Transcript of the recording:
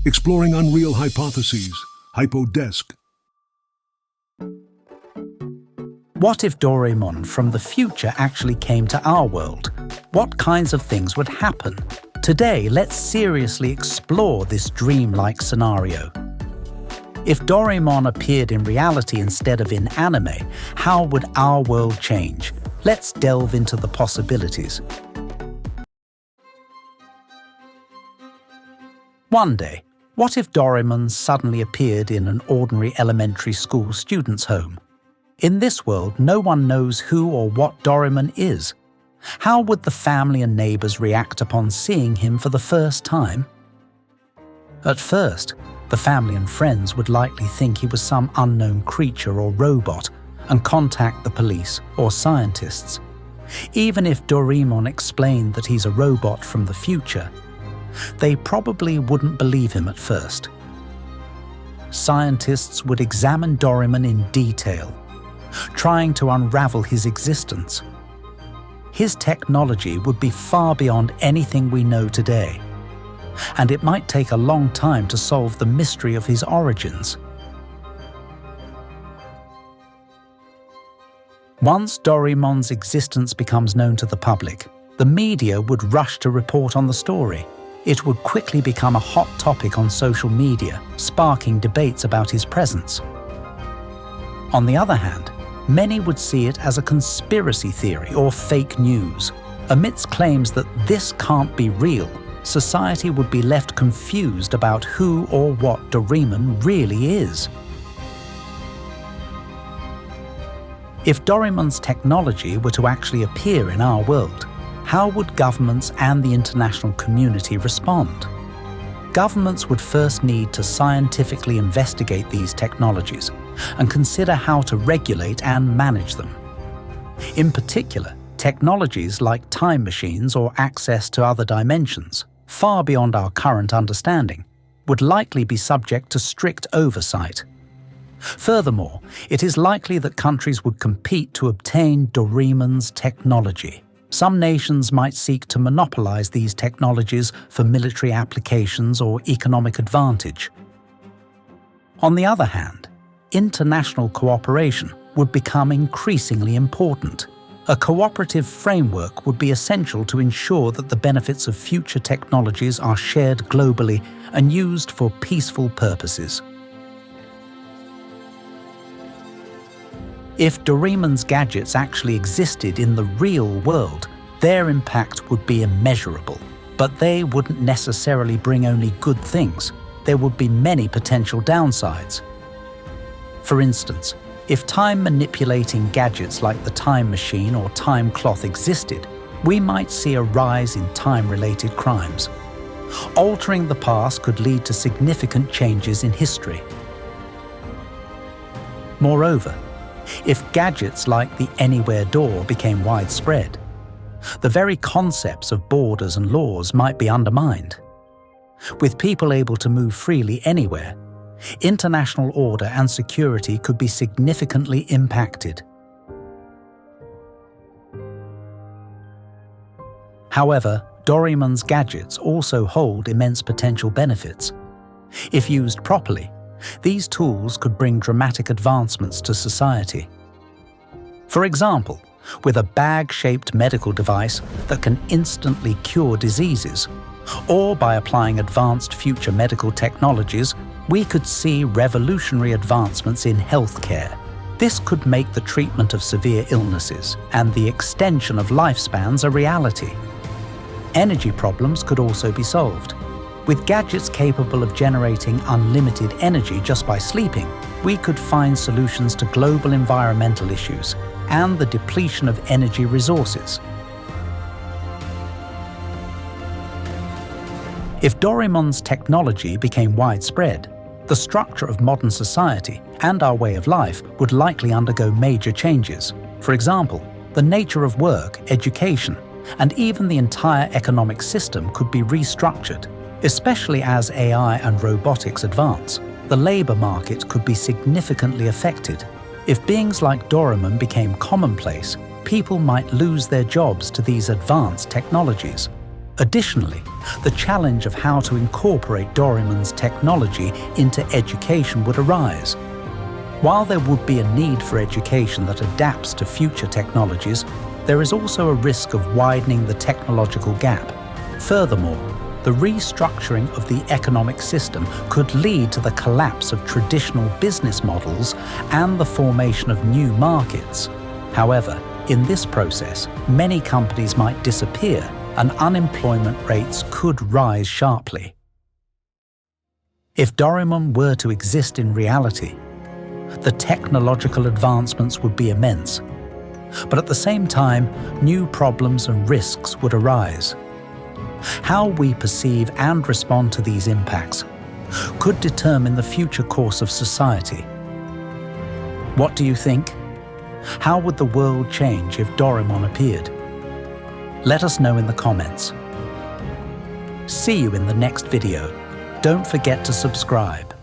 Exploring unreal hypotheses. Hypodesk. What if Doraemon from the future actually came to our world? What kinds of things would happen? Today, let's seriously explore this dreamlike scenario. If Doraemon appeared in reality instead of in anime, how would our world change? Let's delve into the possibilities. One day, what if Doraemon suddenly appeared in an ordinary elementary school student's home? In this world, no one knows who or what Doraemon is. How would the family and neighbors react upon seeing him for the first time? At first, the family and friends would likely think he was some unknown creature or robot and contact the police or scientists. Even if Doraemon explained that he's a robot from the future, they probably wouldn't believe him at first. Scientists would examine Doraemon in detail, trying to unravel his existence. His technology would be far beyond anything we know today, and it might take a long time to solve the mystery of his origins. Once Doraemon's existence becomes known to the public, the media would rush to report on the story. It would quickly become a hot topic on social media, sparking debates about his presence. On the other hand, many would see it as a conspiracy theory or fake news. Amidst claims that this can't be real, society would be left confused about who or what Doraemon really is. If Doraemon's technology were to actually appear in our world, how would governments and the international community respond? Governments would first need to scientifically investigate these technologies and consider how to regulate and manage them. In particular, technologies like time machines or access to other dimensions, far beyond our current understanding, would likely be subject to strict oversight. Furthermore, it is likely that countries would compete to obtain Doraemon's technology. Some nations might seek to monopolize these technologies for military applications or economic advantage. On the other hand, international cooperation would become increasingly important. A cooperative framework would be essential to ensure that the benefits of future technologies are shared globally and used for peaceful purposes. If Doraemon's gadgets actually existed in the real world, their impact would be immeasurable. But they wouldn't necessarily bring only good things. There would be many potential downsides. For instance, if time-manipulating gadgets like the time machine or time cloth existed, we might see a rise in time-related crimes. Altering the past could lead to significant changes in history. Moreover, if gadgets like the Anywhere door became widespread, the very concepts of borders and laws might be undermined. With people able to move freely anywhere, international order and security could be significantly impacted. However, Doraemon's gadgets also hold immense potential benefits. If used properly, these tools could bring dramatic advancements to society. For example, with a bag-shaped medical device that can instantly cure diseases, or by applying advanced future medical technologies, we could see revolutionary advancements in healthcare. This could make the treatment of severe illnesses and the extension of lifespans a reality. Energy problems could also be solved. With gadgets capable of generating unlimited energy just by sleeping, we could find solutions to global environmental issues and the depletion of energy resources. If Doraemon's technology became widespread, the structure of modern society and our way of life would likely undergo major changes. For example, the nature of work, education, and even the entire economic system could be restructured. Especially as AI and robotics advance, the labor market could be significantly affected. If beings like Doraemon became commonplace, people might lose their jobs to these advanced technologies. Additionally, the challenge of how to incorporate Doraemon's technology into education would arise. While there would be a need for education that adapts to future technologies, there is also a risk of widening the technological gap. Furthermore, the restructuring of the economic system could lead to the collapse of traditional business models and the formation of new markets. However, in this process, many companies might disappear and unemployment rates could rise sharply. If Doraemon were to exist in reality, the technological advancements would be immense. But at the same time, new problems and risks would arise. How we perceive and respond to these impacts could determine the future course of society. What do you think? How would the world change if Doraemon appeared? Let us know in the comments. See you in the next video. Don't forget to subscribe.